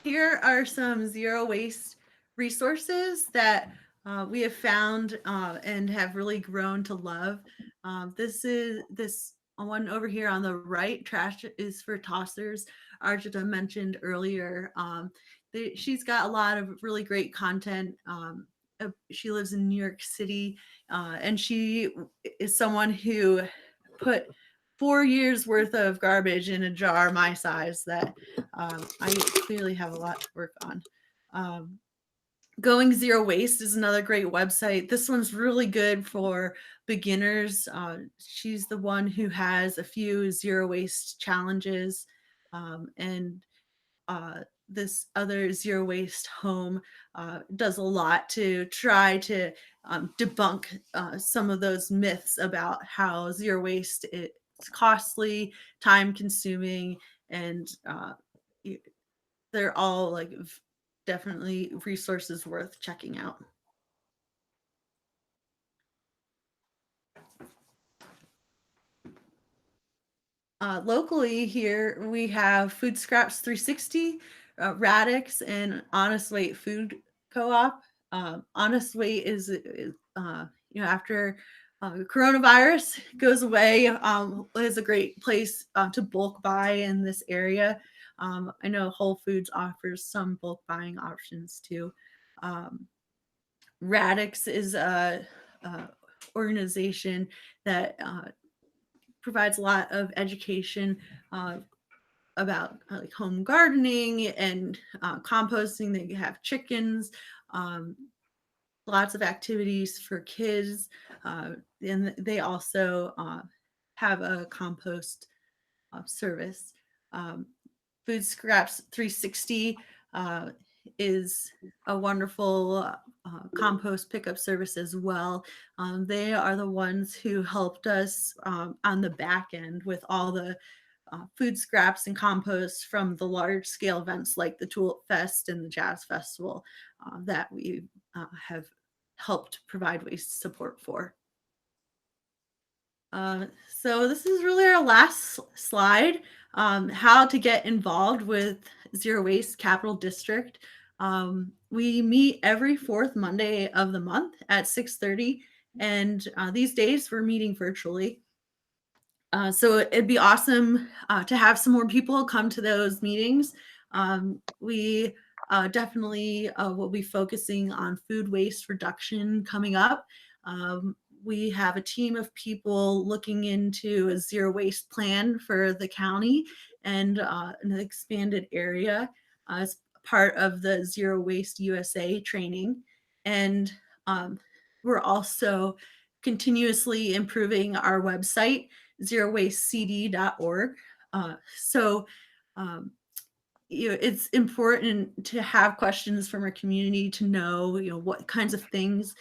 here are some zero waste resources that we have found and have really grown to love. This one over here on the right, trash is for tossers. Arjita mentioned earlier. She's got a lot of really great content. She lives in New York City, and she is someone who put 4 years worth of garbage in a jar my size that I clearly have a lot to work on. Going Zero Waste is another great website. This one's really good for beginners. She's the one who has a few zero waste challenges, and this other zero waste home does a lot to try to debunk some of those myths about how zero waste is costly, time consuming, and they're all like definitely resources worth checking out. Locally here, we have Food Scraps 360, Radix, and Honest Weight Food Co-op. Honest Weight is after coronavirus goes away, is a great place to bulk buy in this area. I know Whole Foods offers some bulk buying options too. Radix is a organization that provides a lot of education about like home gardening and composting. They have chickens, lots of activities for kids, and they also have a compost service. Food Scraps 360 is a wonderful compost pickup service as well. They are the ones who helped us on the back end with all the food scraps and compost from the large scale events like the Tulip Fest and the Jazz Festival that we have helped provide waste support for. So this is really our last slide, how to get involved with Zero Waste Capital District. We meet every fourth Monday of the month at 6:30, and these days we're meeting virtually. So it'd be awesome to have some more people come to those meetings. We definitely will be focusing on food waste reduction coming up. We have a team of people looking into a zero waste plan for the county and an expanded area as part of the Zero Waste USA training. And we're also continuously improving our website, zerowastecd.org. So it's important to have questions from our community to know, what kinds of things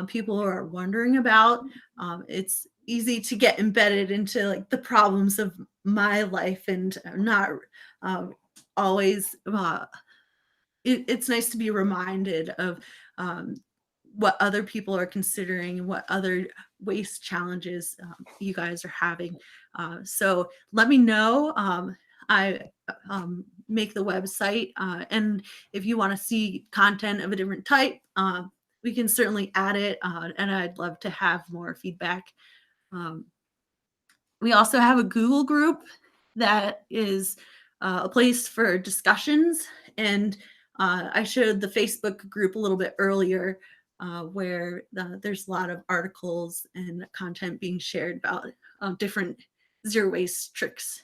people are wondering about. It's easy to get embedded into like the problems of my life and not always. It's nice to be reminded of what other people are considering and what other waste challenges you guys are having. So let me know. I make the website, and if you want to see content of a different type, we can certainly add it, and I'd love to have more feedback. We also have a Google group that is a place for discussions, and I showed the Facebook group a little bit earlier, where there's a lot of articles and content being shared about different zero waste tricks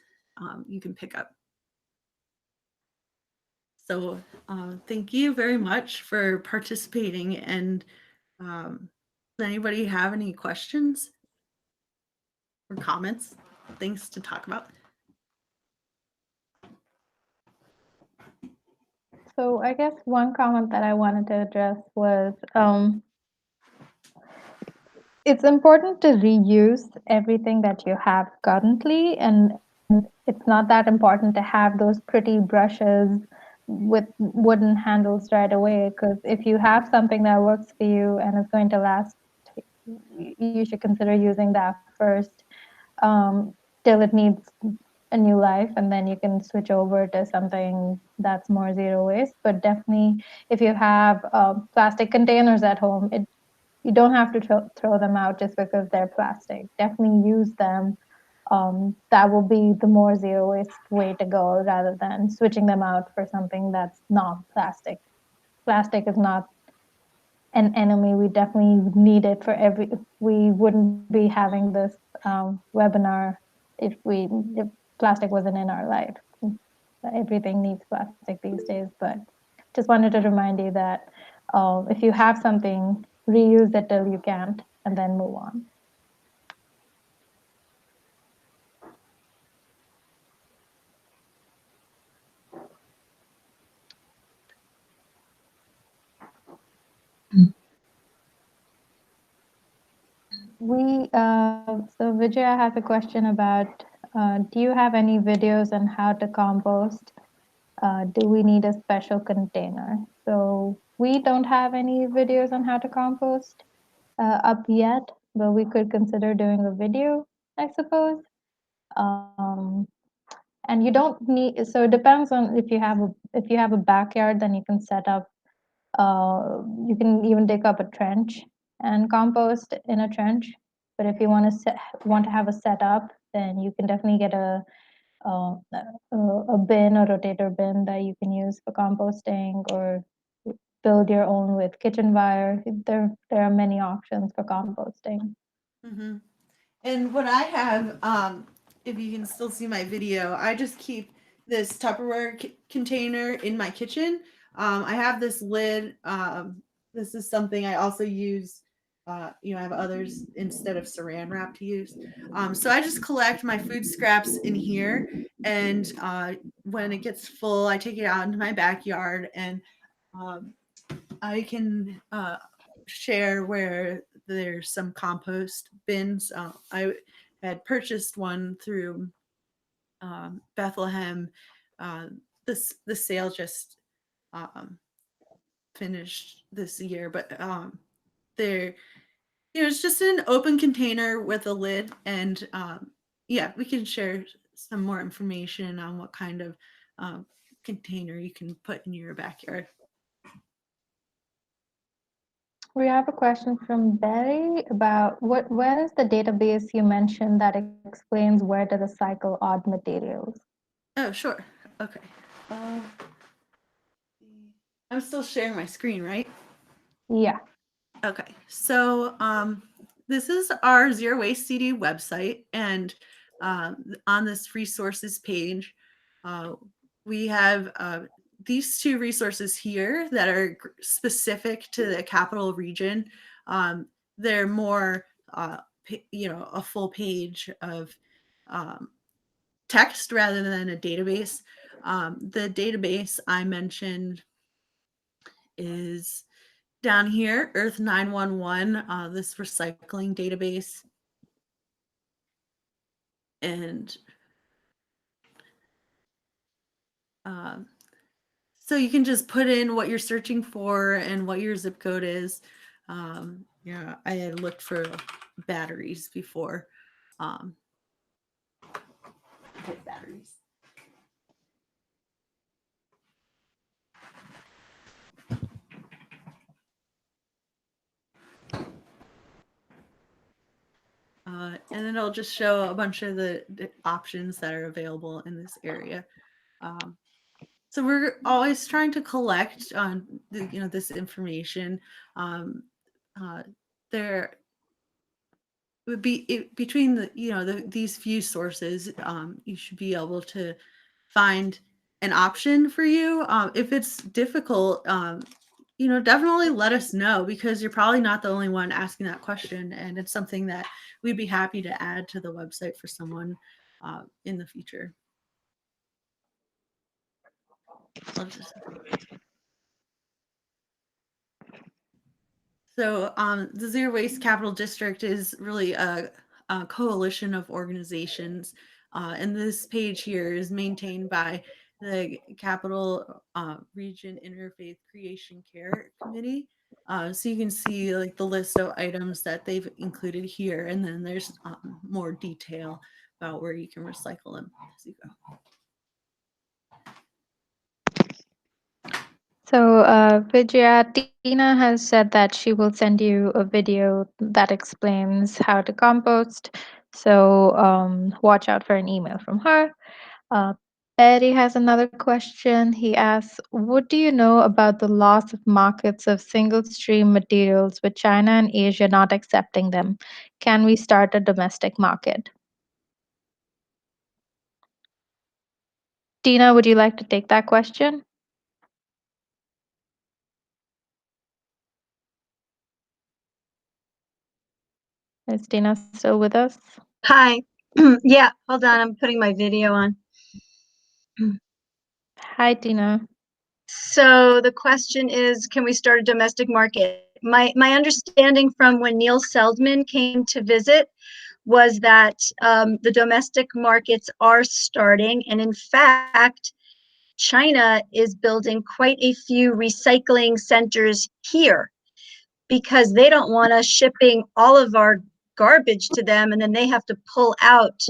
you can pick up. So thank you very much for participating. And does anybody have any questions or comments, things to talk about? So I guess one comment that I wanted to address was it's important to reuse everything that you have currently, and it's not that important to have those pretty brushes with wooden handles right away, because if you have something that works for you and is going to last, you should consider using that first, till it needs a new life, and then you can switch over to something that's more zero waste. But definitely, if you have plastic containers at home, you don't have to throw them out just because they're plastic. Definitely use them. That will be the more zero waste way to go, rather than switching them out for something that's not plastic. Plastic is not an enemy. We definitely need it for every. We wouldn't be having this webinar if plastic wasn't in our life. Everything needs plastic these days. But just wanted to remind you that if you have something, reuse it till you can't, and then move on. So Vijaya has a question about, do you have any videos on how to compost? Do we need a special container? So we don't have any videos on how to compost up yet, but we could consider doing a video, I suppose. Um, and you don't need, so it depends on if you have a backyard, then you can set up, you can even dig up a trench and compost in a trench. But if you want to have a setup, then you can definitely get uh, a bin or rotator bin that you can use for composting, or build your own with kitchen wire. There are many options for composting. Mm-hmm. And what I have, if you can still see my video, I just keep this Tupperware container in my kitchen. I have this lid. This is something I also use. I have others instead of saran wrap to use. So I just collect my food scraps in here, and when it gets full, I take it out into my backyard, and um, I can share where there's some compost bins. I had purchased one through Bethlehem. The sale just um, finished this year, but there, it's just an open container with a lid, and yeah, we can share some more information on what kind of um, container you can put in your backyard. We have a question from Barry about where is the database you mentioned that explains where to recycle odd materials? Oh, sure. Okay. Uh, I'm still sharing my screen, right? Yeah. Okay. So this is our Zero Waste CD website, and on this resources page, uh, we have these two resources here that are specific to the capital region. Um, they're more, a full page of um, text rather than a database. The database I mentioned is down here, Earth 911, this recycling database. And um, so you can just put in what you're searching for and what your zip code is. Yeah, I had looked for batteries before. Um, batteries. And then it'll just show a bunch of the options that are available in this area. Um, so we're always trying to collect on this information. Um, uh, there would be between these few sources, you should be able to find an option for you. If it's difficult, definitely let us know, because you're probably not the only one asking that question, and it's something that we'd be happy to add to the website for someone in the future. So the Zero Waste Capital District is really a coalition of organizations, and this page here is maintained by the Capital Region Interfaith Creation Care Committee. So you can see like the list of items that they've included here, and then there's more detail about where you can recycle them as you go. So, Vijaya, Tina has said that she will send you a video that explains how to compost. So, watch out for an email from her. Uh, Betty has another question. He asks, what do you know about the loss of markets of single stream materials with China and Asia not accepting them? Can we start a domestic market? Tina, would you like to take that question? Is Tina still with us? Hi. Yeah, hold on. I'm putting my video on. Hi, Tina. So the question is, can we start a domestic market? My understanding from when Neil Seldman came to visit was that the domestic markets are starting. And in fact, China is building quite a few recycling centers here because they don't want us shipping all of our garbage to them and then they have to pull out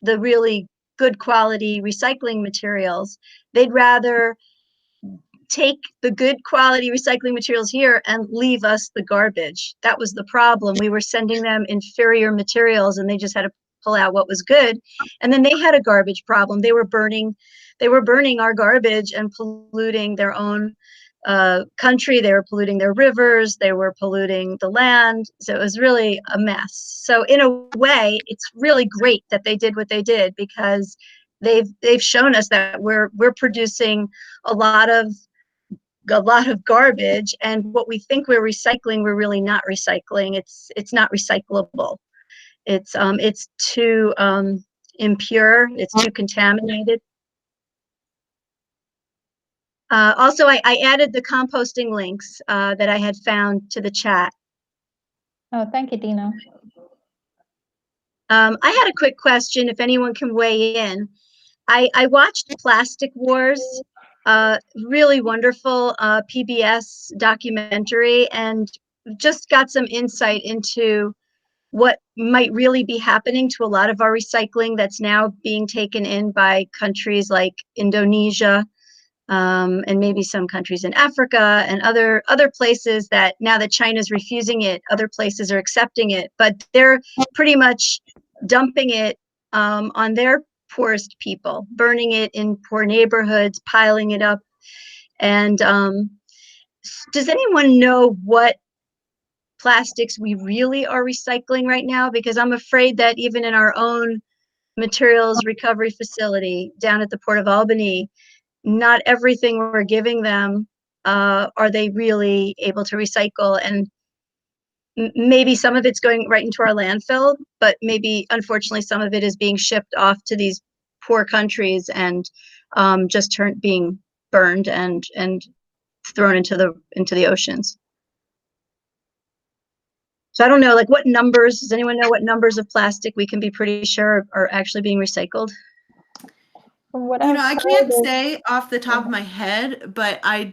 the really good quality recycling materials. They'd rather take the good quality recycling materials here and leave us the garbage. That was the problem. We were sending them inferior materials and they just had to pull out what was good. And then they had a garbage problem. They were burning our garbage and polluting their own country. They were polluting their rivers. They were polluting the land. So it was really a mess. So in a way, it's really great that they did what they did because they've shown us that we're producing a lot of garbage, and what we think we're recycling, we're really not recycling. It's not recyclable. It's too impure. It's too contaminated. Also, I added the composting links that I had found to the chat. Oh, thank you, Tina. I had a quick question, if anyone can weigh in. I watched Plastic Wars, really wonderful PBS documentary, and just got some insight into what might really be happening to a lot of our recycling that's now being taken in by countries like Indonesia, and maybe some countries in Africa and other places that now that China's refusing it, other places are accepting it, but they're pretty much dumping it on their poorest people, burning it in poor neighborhoods, piling it up. And does anyone know what plastics we really are recycling right now? Because I'm afraid that even in our own materials recovery facility down at the Port of Albany, not everything we're giving them are they really able to recycle. And maybe some of it's going right into our landfill, but maybe unfortunately some of it is being shipped off to these poor countries and just being burned and thrown into the oceans. So I don't know, like what numbers, does anyone know what numbers of plastic we can be pretty sure are actually being recycled? From what You I've know, I heard can't is, say off the top of my head, but I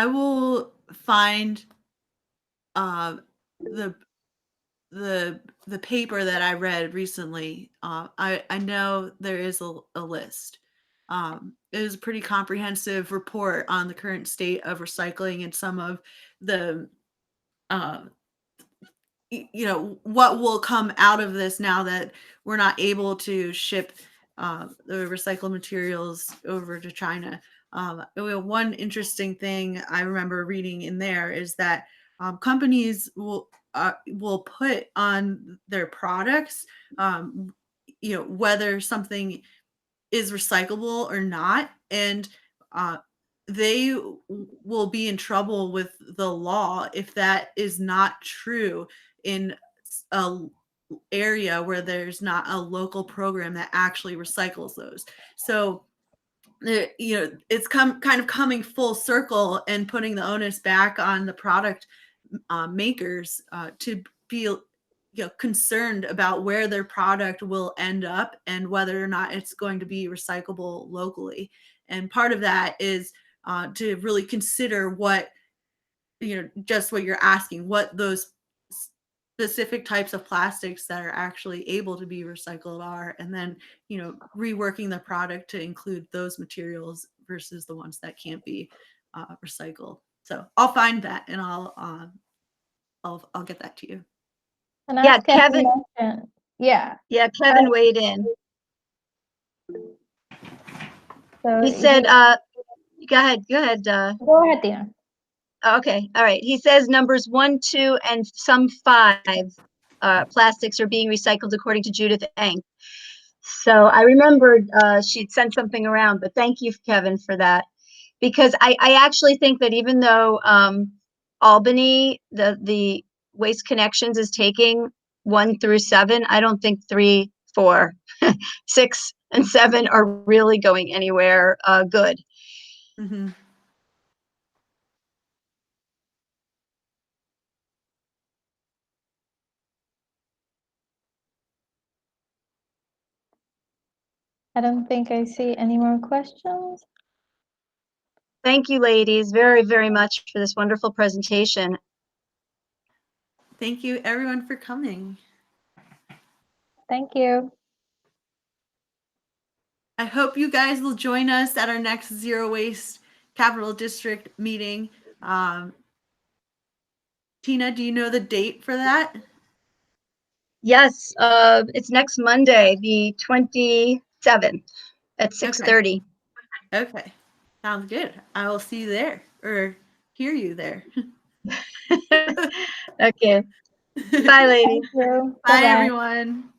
will find uh, the the paper that I read recently. I know there is a list. It was a pretty comprehensive report on the current state of recycling and some of the uh, you know what will come out of this now that we're not able to ship the recycled materials over to China. One interesting thing I remember reading in there is that companies will put on their products, whether something is recyclable or not, and uh, they will be in trouble with the law if that is not true in a area where there's not a local program that actually recycles those. So it's kind of coming full circle and putting the onus back on the product makers to be concerned about where their product will end up and whether or not it's going to be recyclable locally. And part of that is to really consider what, just what you're asking, what those specific types of plastics that are actually able to be recycled are, and then, reworking the product to include those materials versus the ones that can't be recycled. So I'll find that and I'll get that to you. And Yeah, as Kevin Kevin. mentioned, yeah. Yeah, Kevin weighed in. So He said, go ahead. go ahead, Dina. Okay, all right. He says numbers 1, 2, and some 5 plastics are being recycled according to Judith Eng. So I remembered she'd sent something around, but thank you, Kevin, for that. Because I actually think that even though Albany, the Waste Connections is taking 1 through 7, I don't think 3, 4, 6, and 7 are really going anywhere good. Mm-hmm. I don't think I see any more questions. Thank you, ladies, very, very much for this wonderful presentation. Thank you, everyone, for coming. Thank you. I hope you guys will join us at our next Zero Waste Capital District meeting. Tina, do you know the date for that? Yes, it's next Monday, the 27th at 6:30. Okay, sounds good. I will see you there, or hear you there. Okay. Bye, ladies. Thank you. Bye, Bye-bye. everyone.